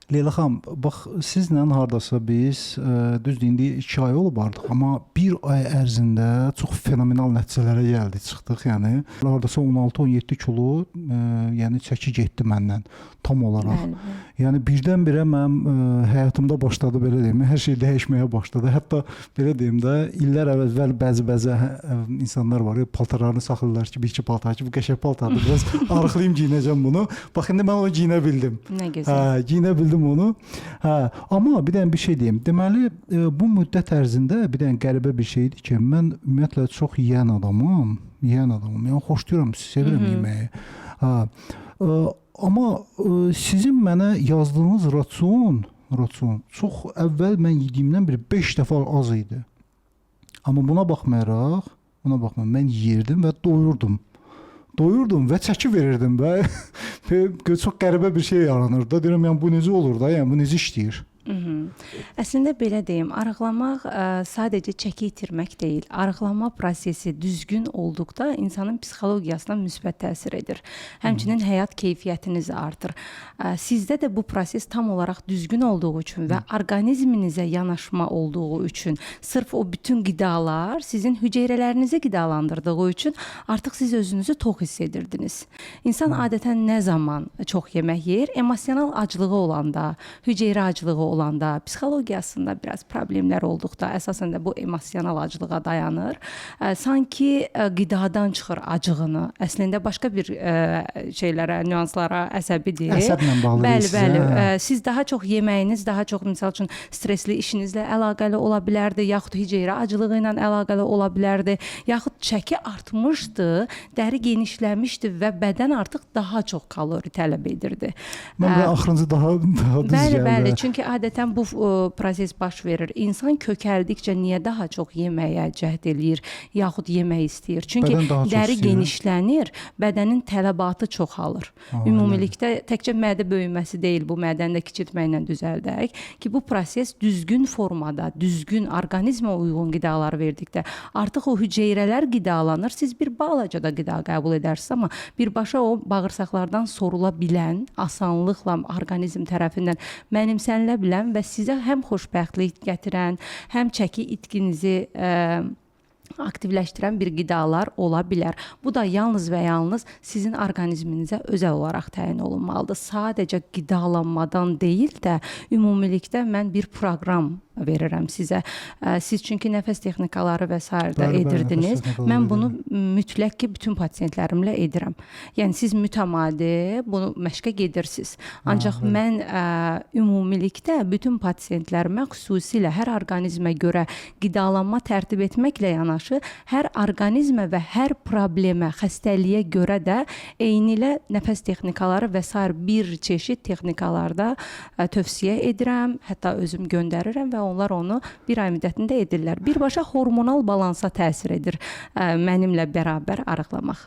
Leyla xanım, bax sizlə hardasa biz düzdür indi 2 ay olub artıq, amma bir ay ərzində çox fenomenal nəticələrə gəldik, çıxdıq. Yəni hardasa 16-17 kilo, yəni çəki getdi məndən tam olaraq. Bəli. Yəni birdən-birə mənim həyatımda başladı belə deyim, hər şey dəyişməyə başladı. Hətta belə deyim də, illər əvvəl bəzi insanlar var, paltarlarını saxlayırlar ki, bir iki paltar ki, bu qəşəng paltardır, biraz arıqlayım giyinəcəm bunu. Bax indi mən onu giyinə bildim. Nə gözəl. Hə, giyinə bildim onu. Hə, amma bir dənə bir şey deyim. Deməli, bu müddət ərzində bir dənə qəribə bir şeydir ki, mən ümumiyyətlə çox yeyən adamam. Yəni xoşlayıram, sevirəm yeməyi. Hə. Amma sizin mənə yazdığınız rasyon çox əvvəl mən yediyimdən bir 5 dəfə az idi. Amma buna baxmayaraq, mən yeyirdim və doyurdum və çəki verirdim və çox qəribə bir şey yaranırdı da. Deyirəm, yəni bu necə olur da, yəni bu necə işləyir? Əslində belə deyim, arıqlamaq sadəcə çəki itirmək deyil. Arıqlama prosesi düzgün olduqda insanın psixologiyasına müsbət təsir edir. Həmçinin həyat keyfiyyətiniz artır. Sizdə də bu proses tam olaraq düzgün olduğu üçün və orqanizminizə yanaşma olduğu üçün, sırf o bütün qidalar sizin hüceyrələrinizi qidalandırdığı üçün artıq siz özünüzü tox hiss edirdiniz. İnsan adətən nə zaman çox yemək yeyir? Emosional aclığı olanda, hüceyrə aclığı olanda, psixologiyasında biraz problemlər olduqda, əsasən də bu emosional acılığa dayanır. Sanki qidadan çıxır acığını, əslində başqa bir şeylərə, nüanslara əsəbidir. Əsəblə bağlı Bəli, deyil. bəli. Siz daha çox yeməyiniz, daha çox misal üçün stresli işinizlə əlaqəli ola bilərdi, yaxud hüceyrə acılığı ilə əlaqəli ola bilərdi, yaxud çəki artmışdı, dəri genişləmişdi və bədən artıq daha çox kalori tələb edirdi. Mən axırıncı daha düz gəldi. Bəli, çünki adətən bu proses baş verir. İnsan kökəldikcə niyə daha çox yeməyə cəhd eləyir, yaxud yemək istəyir? Çünki dəri genişlənir, bədənin tələbatı çoxalır. Ümumilikdə təkcə mədə böyüməsi deyil, bu mədəni də kiçiltməklə düzəldək ki, bu proses düzgün formada, düzgün orqanizmə uyğun qidalar verdikdə artıq o hüceyrələr qidalanır. Siz bir balaca da qida qəbul edərsiniz, amma birbaşa o bağırsaqlardan sorula bilən, asanlıqla orqanizm tərəfindən mənimsənilə bilən və sizə həm xoşbəxtlik gətirən, həm çəki itkinizi aktivləşdirən bir qidalar ola bilər. Bu da yalnız və yalnız sizin orqanizminizə özəl olaraq təyin olunmalıdır. Sadəcə qidalanmadan deyil də, ümumilikdə mən bir proqram verirəm sizə. Siz çünki nəfəs texnikaları və s. də edirdiniz. Mən bunu mütləq ki, bütün pasiyentlərimlə edirəm. Yəni, siz mütəmadi bunu məşqə gedirsiniz. Ancaq mən ümumilikdə bütün pasiyentlərimə xüsusilə hər orqanizmə görə qidalanma tərtib etməklə yanaşı, hər orqanizmə və hər problemə, xəstəliyə görə də eynilə nəfəs texnikaları və s. bir çeşid texnikalarda tövsiyə edirəm, hətta özüm göndərirəm və onlar onu bir ay müddətində edirlər. Birbaşa hormonal balansa təsir edir mənimlə bərabər arıqlamaq.